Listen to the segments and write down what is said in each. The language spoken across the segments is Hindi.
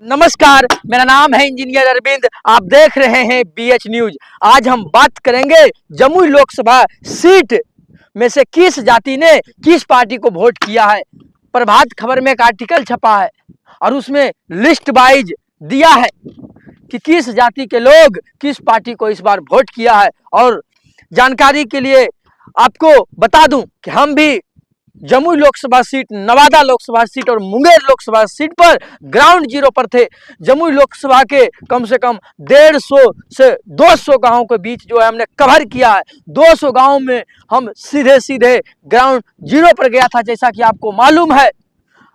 नमस्कार, मेरा नाम है इंजीनियर अरविंद। आप देख रहे हैं बीएच न्यूज। आज हम बात करेंगे जमुई लोकसभा सीट में से किस जाति ने किस पार्टी को वोट किया है। प्रभात खबर में एक आर्टिकल छपा है और उसमें लिस्ट वाइज दिया है कि किस जाति के लोग किस पार्टी को इस बार वोट किया है। और जानकारी के लिए आपको बता दूं कि हम भी जमुई लोकसभा सीट, नवादा लोकसभा सीट और मुंगेर लोकसभा सीट पर ग्राउंड जीरो पर थे। जमुई लोकसभा के कम से कम 150 से 200 गांवों के बीच जो है हमने कवर किया है। 200 गांवों में हम सीधे सीधे ग्राउंड जीरो पर गया था। जैसा कि आपको मालूम है,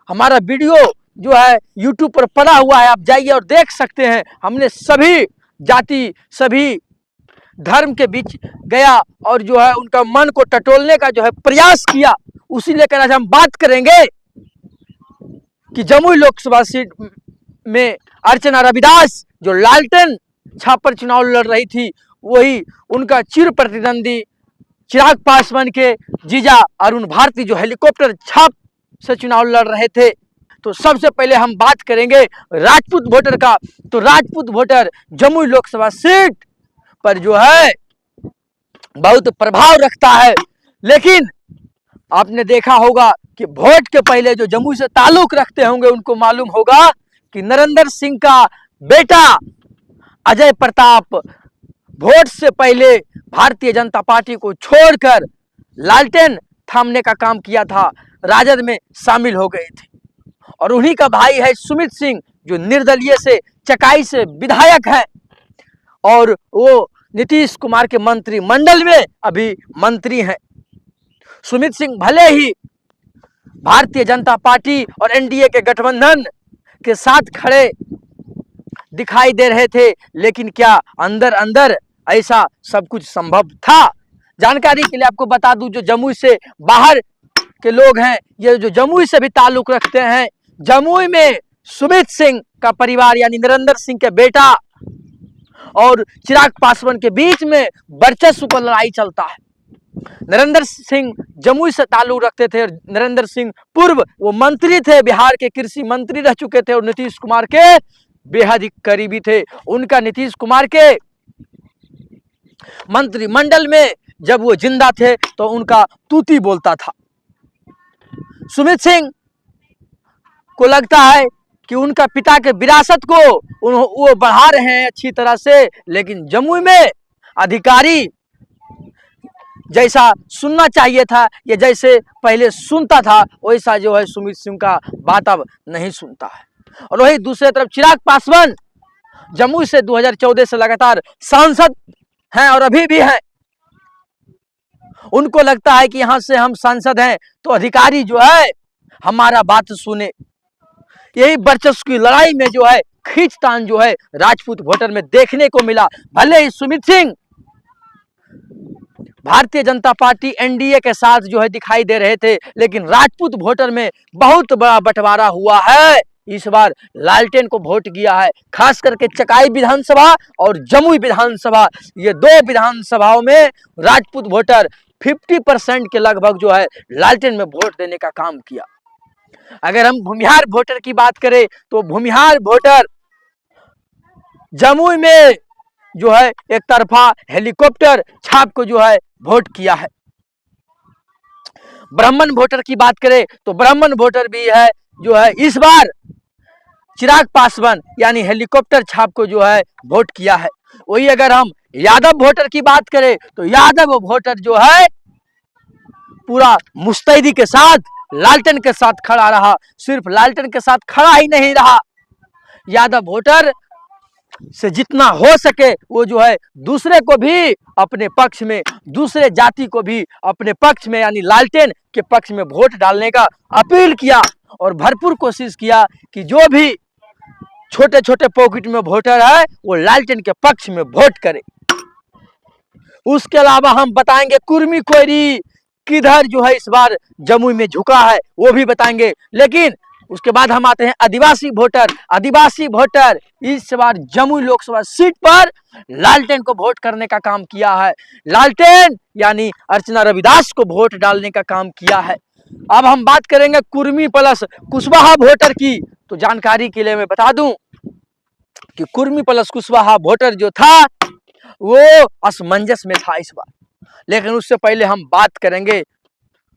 हमारा वीडियो जो है यूट्यूब पर पड़ा हुआ है, आप जाइए और देख सकते हैं। हमने सभी जाति, सभी धर्म के बीच गया और जो है उनका मन को टटोलने का जो है प्रयास किया। उसी लेकर आज हम बात करेंगे कि जमुई लोकसभा सीट में अर्चना रविदास जो लालटेन छाप पर चुनाव लड़ रही थी, वही उनका चिर प्रतिद्वंदी चिराग पासवान के जीजा अरुण भारती जो हेलीकॉप्टर छाप से चुनाव लड़ रहे थे। तो सबसे पहले हम बात करेंगे राजपूत वोटर का। तो राजपूत वोटर जमुई लोकसभा सीट पर जो है बहुत प्रभाव रखता है। लेकिन आपने देखा होगा कि वोट के पहले जो जमुई से ताल्लुक रखते होंगे उनको मालूम होगा कि नरेंद्र सिंह का बेटा अजय प्रताप वोट से पहले भारतीय जनता पार्टी को छोड़कर लालटेन थामने का काम किया था, राजद में शामिल हो गए थे। और उन्हीं का भाई है सुमित सिंह जो निर्दलीय से चकाई से विधायक है और वो नीतीश कुमार के मंत्रिमंडल में अभी मंत्री हैं। सुमित सिंह भले ही भारतीय जनता पार्टी और एनडीए के गठबंधन के साथ खड़े दिखाई दे रहे थे, लेकिन क्या अंदर अंदर ऐसा सब कुछ संभव था? जानकारी के लिए आपको बता दूं, जो जमुई से बाहर के लोग हैं, ये जो जमुई से भी ताल्लुक रखते हैं, जमुई में सुमित सिंह का परिवार यानी नरेंद्र सिंह के बेटा और चिराग पासवान के बीच में वर्चस्व पर लड़ाई चलता है। नरेंद्र सिंह जमुई से ताल्लुक रखते थे। नरेंद्र सिंह पूर्व वो मंत्री थे, बिहार के कृषि मंत्री रह चुके थे और नीतीश कुमार के बेहद ही करीबी थे। उनका नीतीश कुमार के मंत्रिमंडल में जब वो जिंदा थे तो उनका तूती बोलता था। सुमित सिंह को लगता है कि उनका पिता के विरासत को वो बढ़ा रहे हैं अच्छी तरह से, लेकिन जमुई में अधिकारी जैसा सुनना चाहिए था या जैसे पहले सुनता था, वैसा जो है सुमित सिंह का बात अब नहीं सुनता है। और वही दूसरी तरफ चिराग पासवान जमुई से 2014 से लगातार सांसद हैं और अभी भी हैं। उनको लगता है कि यहां से हम सांसद हैं तो अधिकारी जो है हमारा बात सुने। यही वर्चस्व की लड़ाई में जो है खींचतान जो है राजपूत वोटर में देखने को मिला। भले ही सुमित सिंह भारतीय जनता पार्टी एनडीए के साथ जो है दिखाई दे रहे थे, लेकिन राजपूत वोटर में बहुत बड़ा बंटवारा हुआ है। इस बार लालटेन को वोट किया है, खास करके चकाई विधानसभा और जमुई विधानसभा, ये दो विधानसभाओं में राजपूत वोटर 50% के लगभग जो है लालटेन में वोट देने का काम किया। अगर हम भूमिहार वोटर की बात करें तो भूमिहार वोटर जमुई में जो है एक तरफा हेलीकॉप्टर छाप को जो है वोट किया है। ब्राह्मण वोटर की बात करें तो ब्राह्मण वोटर भी है जो है इस बार चिराग पासवान यानी हेलीकॉप्टर छाप को जो है वोट किया है। वही अगर हम यादव वोटर की बात करें तो यादव वोटर जो है पूरा मुस्तैदी के साथ लालटेन के साथ खड़ा रहा। सिर्फ लालटेन के साथ खड़ा ही नहीं रहा, यादव वोटर से जितना हो सके वो जो है दूसरे को भी अपने पक्ष में, दूसरे जाति को भी अपने पक्ष में यानी लालटेन के पक्ष में वोट डालने का अपील किया और भरपूर कोशिश किया कि जो भी छोटे छोटे पॉकेट में वोटर है वो लालटेन के पक्ष में वोट करे। उसके अलावा हम बताएंगे कुर्मी कोयरी किधर जो है इस बार जमुई में झुका है, वो भी बताएंगे। लेकिन उसके बाद हम आते हैं आदिवासी वोटर। आदिवासी वोटर इस बार जमुई लोकसभा सीट पर लालटेन को वोट करने का काम किया है। लालटेन यानी अर्चना रविदास को वोट डालने का काम किया है। अब हम बात करेंगे कुर्मी प्लस कुशवाहा वोटर की। तो जानकारी के लिए मैं बता दूं कि कुर्मी प्लस कुशवाहा वोटर जो था वो असमंजस में था इस बार। लेकिन उससे पहले हम बात करेंगे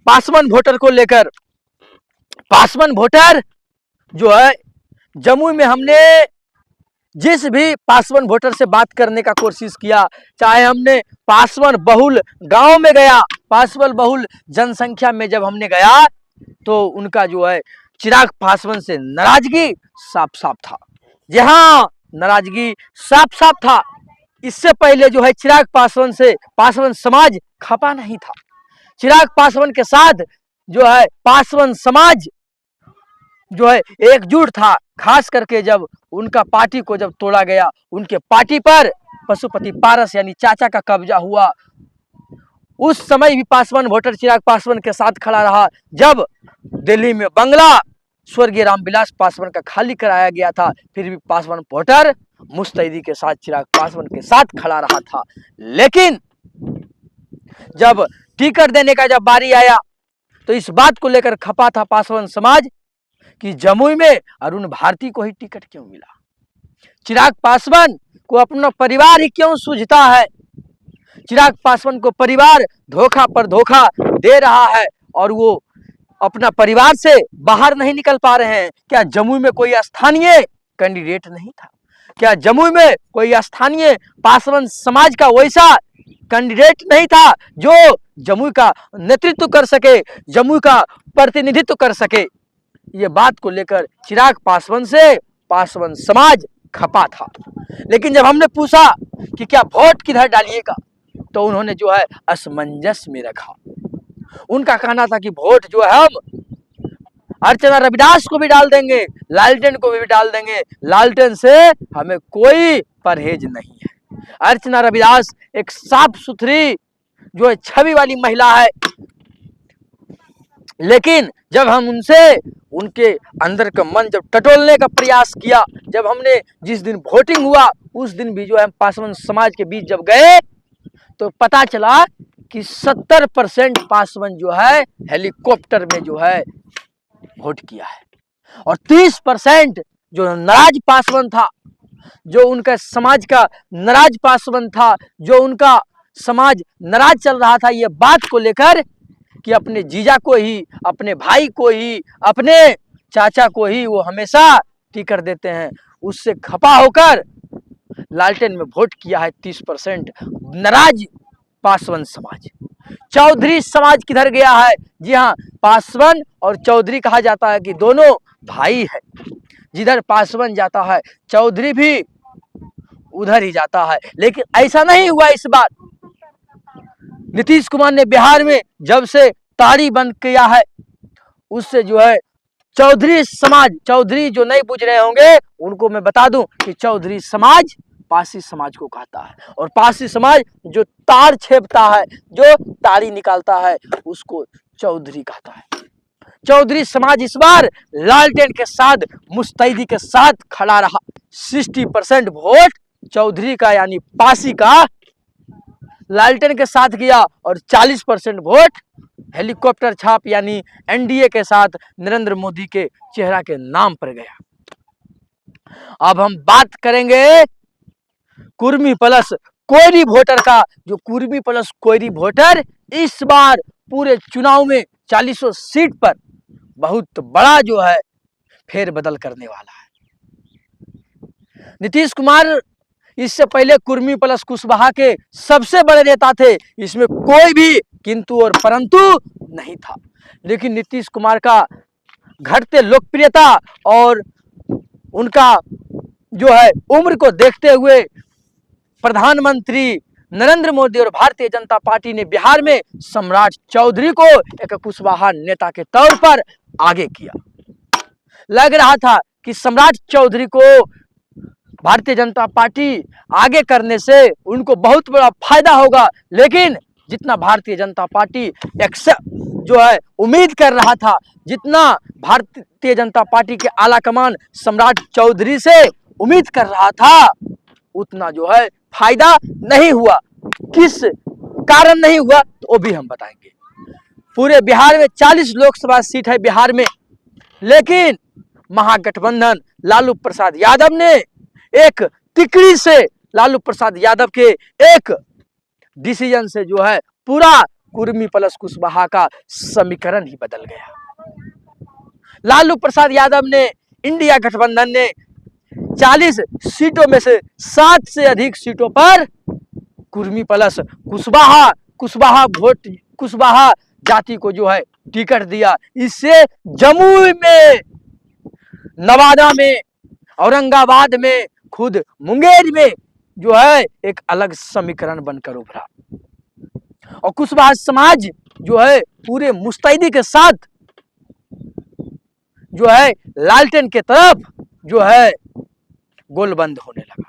पासवान वोटर को लेकर। पासवान वोटर जो है, जमुई में हमने जिस भी पासवान वोटर से बात करने का कोशिश किया, चाहे हमने पासवान बहुल गांव में गया, पासवान बहुल जनसंख्या में जब हमने गया तो उनका जो है चिराग पासवान से नाराजगी साफ साफ था। जी हाँ, नाराजगी साफ साफ था। इससे पहले जो है चिराग पासवान से पासवान समाज खपा नहीं था। चिराग पासवान के साथ जो है पासवान समाज जो है एकजुट था। खास करके जब उनका पार्टी को जब तोड़ा गया, उनके पार्टी पर पशुपति पारस यानी चाचा का कब्जा हुआ, उस समय भी पासवान वोटर चिराग पासवान के साथ खड़ा रहा। जब दिल्ली में बंगला स्वर्गीय रामविलास पासवान का खाली कराया गया था, फिर भी पासवान वोटर मुस्तैदी के साथ चिराग पासवान के साथ खड़ा रहा था। लेकिन जब टिकट देने का जब बारी आया तो इस बात को लेकर खपा था पासवान समाज कि जमुई में अरुण भारती को ही टिकट क्यों मिला, चिराग पासवान को अपना परिवार ही क्यों सूझता है, चिराग पासवान को परिवार धोखा पर धोखा दे रहा है और वो अपना परिवार से बाहर नहीं निकल पा रहे हैं। क्या जमुई में कोई स्थानीय कैंडिडेट नहीं था? क्या जमुई में कोई स्थानीय पासवान समाज का वैसा कैंडिडेट नहीं था जो जमुई का नेतृत्व कर सके, जमुई का प्रतिनिधित्व कर सके? ये बात को लेकर चिराग पासवान से पासवान समाज खपा था। लेकिन जब हमने पूछा कि क्या वोट किधर डालिएगा, तो उन्होंने जो है असमंजस में रखा। उनका कहना था कि वोट जो है हम अर्चना रविदास को भी डाल देंगे, लालटेन को भी डाल देंगे, लालटेन से हमें कोई परहेज नहीं है। अर्चना रविदास एक साफ सुथरी जो है छवि वाली महिला है। लेकिन जब हम उनसे उनके अंदर का मन जब टटोलने का प्रयास किया, जब हमने जिस दिन वोटिंग हुआ उस दिन भी जो है पासवान समाज के बीच जब गए तो पता चला कि 70% पासवान जो है हेलीकॉप्टर में जो है वोट किया है और 30% जो नाराज पासवान था, जो उनका समाज का नाराज पासवान था, जो उनका समाज नाराज चल रहा था ये बात को लेकर कि अपने जीजा को ही, अपने भाई को ही, अपने चाचा को ही वो हमेशा टिकट देते हैं, उससे खपा होकर लालटेन में वोट किया है 30% नाराज पासवान समाज। चौधरी समाज किधर गया है? जी हाँ, पासवान और चौधरी कहा जाता है कि दोनों भाई है। जिधर पासवान जाता है चौधरी भी उधर ही जाता है। लेकिन ऐसा नहीं हुआ इस बार। नीतीश कुमार ने बिहार में जब से तारी बंद किया है उससे जो है चौधरी समाज, चौधरी जो नहीं पूछ रहे होंगे उनको मैं बता दूं कि चौधरी समाज पासी समाज को कहता है और पासी समाज जो तार छेपता है, जो तारी निकालता है उसको चौधरी कहता है। चौधरी समाज इस बार लालटेन के साथ मुस्तैदी के साथ खड़ा रहा। 60% वोट चौधरी का यानी पासी का लालटेन के साथ गया और 40% वोट हेलीकॉप्टर छाप यानी एनडीए के साथ नरेंद्र मोदी के चेहरा के नाम पर गया। अब हम बात करेंगे कुर्मी प्लस कोयरी वोटर का। जो कुर्मी प्लस कोयरी वोटर इस बार पूरे चुनाव में 40 सीट पर बहुत बड़ा जो है फेरबदल करने वाला है। नीतीश कुमार इससे पहले कुर्मी प्लस कुशवाहा के सबसे बड़े नेता थे, इसमें कोई भी किंतु और परंतु नहीं था। लेकिन नीतीश कुमार का घटते लोकप्रियता और उनका जो है उम्र को देखते हुए प्रधानमंत्री नरेंद्र मोदी और भारतीय जनता पार्टी ने बिहार में सम्राट चौधरी को एक कुशवाहा नेता के तौर पर आगे किया। लग रहा था कि सम्राट चौधरी को भारतीय जनता पार्टी आगे करने से उनको बहुत बड़ा फायदा होगा। लेकिन जितना भारतीय जनता पार्टी जो है उम्मीद कर रहा था, जितना भारतीय जनता पार्टी के आला कमान सम्राट चौधरी से उम्मीद कर रहा था, उतना जो है फायदा नहीं हुआ। किस कारण नहीं हुआ तो वो भी हम बताएंगे। पूरे बिहार में 40 लोकसभा सीट है बिहार में, लेकिन महागठबंधन लालू प्रसाद यादव ने एक तिकड़ी से, लालू प्रसाद यादव के एक डिसीजन से जो है पूरा कुर्मी प्लस कुशवाहा का समीकरण ही बदल गया। लालू प्रसाद यादव ने, इंडिया गठबंधन ने 40 सीटों में से 7 से अधिक सीटों पर कुर्मी प्लस कुशवाहा जाति को जो है टिकट दिया। इससे जमुई में, नवादा में, औरंगाबाद में, खुद मुंगेर में जो है एक अलग समीकरण बनकर उभरा और कुशवाहा समाज जो है पूरे मुस्तैदी के साथ जो है लालटेन के तरफ जो है गोलबंद होने लगा।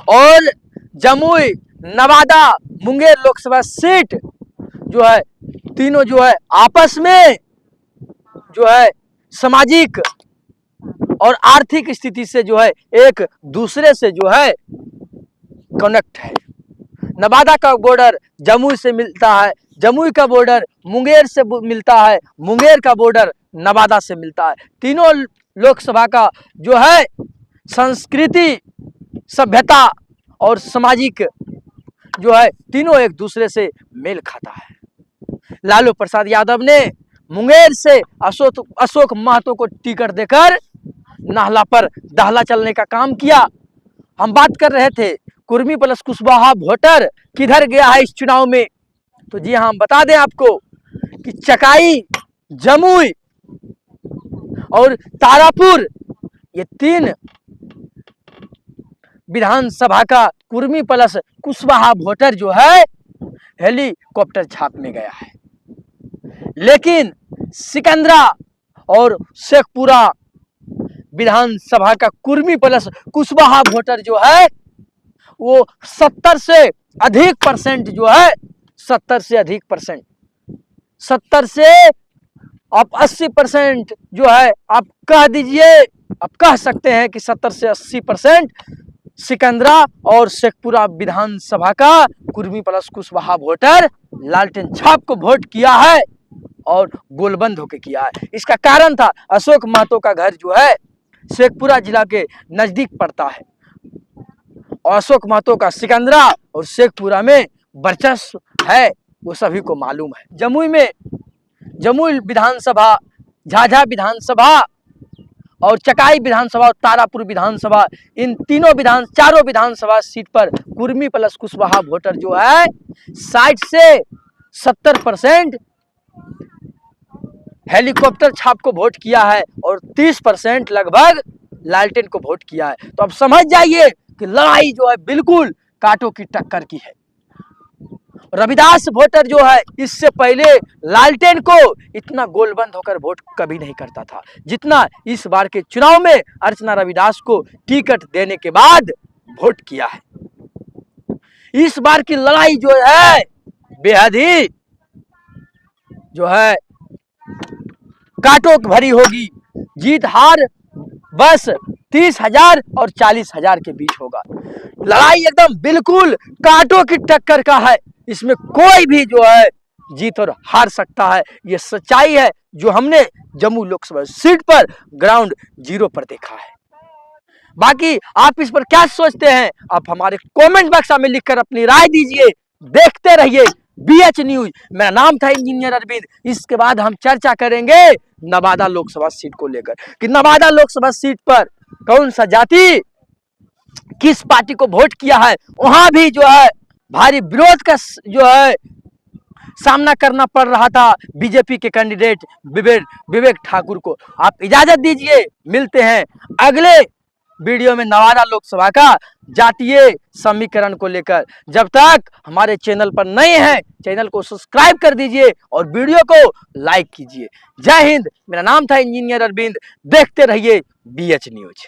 और जमुई, नवादा, मुंगेर लोकसभा सीट जो है तीनों जो है आपस में जो है सामाजिक और आर्थिक स्थिति से जो है एक दूसरे से जो है कनेक्ट है। नवादा का बॉर्डर जमुई से मिलता है, जमुई का बॉर्डर मुंगेर से मिलता है, मुंगेर का बॉर्डर नवादा से मिलता है। तीनों लोकसभा का जो है संस्कृति, सभ्यता और सामाजिक जो है तीनों एक दूसरे से मेल खाता है। लालू प्रसाद यादव ने मुंगेर से अशोक महतो को टिकट देकर नाहला पर दाहला चलने का काम किया। हम बात कर रहे थे कुर्मी प्लस कुशवाहा वोटर किधर गया है इस चुनाव में, तो जी हाँ, हम बता दें आपको कि चकाई, जमुई और तारापुर, ये 3 विधानसभा का कुर्मी प्लस कुशवाहा वोटर जो है हेलीकॉप्टर छाप में गया है। लेकिन सिकंदरा और शेखपुरा विधानसभा का कुर्मी प्लस कुशवाहा वोटर जो है वो 70 से अधिक परसेंट जो है 70 से अधिक परसेंट 70 से आप 80% जो है आप कह दीजिए, आप कह सकते हैं कि 70 से 80% सिकंदरा और शेखपुरा विधानसभा का कुर्मी प्लस कुशवाहा वोटर लालटेन छाप को वोट किया है और गोलबंद होकर किया है। इसका कारण था अशोक महतो का घर जो है शेखपुरा जिला के नजदीक पड़ता है और अशोक महतो का सिकंदरा और शेखपुरा में वर्चस्व है, वो सभी को मालूम है। जमुई में, जमुई विधानसभा, झाझा विधानसभा और चकाई विधानसभा और तारापुर विधानसभा, इन चारों विधानसभा सीट पर कुर्मी प्लस कुशवाहा वोटर जो है 60 से 70% हेलीकॉप्टर छाप को वोट किया है और 30% लगभग लालटेन को वोट किया है। तो अब समझ जाइए कि लड़ाई जो है बिल्कुल कांटों की टक्कर की है। रविदास वोटर जो है इससे पहले लालटेन को इतना गोलबंद होकर वोट कभी नहीं करता था जितना इस बार के चुनाव में अर्चना रविदास को टिकट देने के बाद वोट किया है। इस बार की लड़ाई जो है बेहद ही जो है कांटों भरी होगी। जीत हार बस 30,000 और 40,000 के बीच होगा। लड़ाई एकदम बिल्कुल कांटों की टक्कर का है, इसमें कोई भी जो है जीत और हार सकता है। ये सच्चाई है जो हमने जम्मू लोकसभा सीट पर ग्राउंड जीरो पर देखा है। बाकी आप इस पर क्या सोचते हैं, आप हमारे कमेंट बॉक्स में लिखकर अपनी राय दीजिए। देखते रहिए BH न्यूज। मेरा नाम था इंजीनियर अरविंद। इसके बाद हम चर्चा करेंगे नवादा लोकसभा सीट को लेकर कि नवादा लोकसभा सीट पर कौन सा जाति किस पार्टी को वोट किया है। वहां भी जो है भारी विरोध का जो है सामना करना पड़ रहा था बीजेपी के कैंडिडेट विवेक ठाकुर को। आप इजाजत दीजिए, मिलते हैं अगले वीडियो में नवादा लोकसभा का जातीय समीकरण को लेकर। जब तक हमारे चैनल पर नए हैं, चैनल को सब्सक्राइब कर दीजिए और वीडियो को लाइक कीजिए। जय हिंद। मेरा नाम था इंजीनियर अरविंद। देखते रहिए BH न्यूज।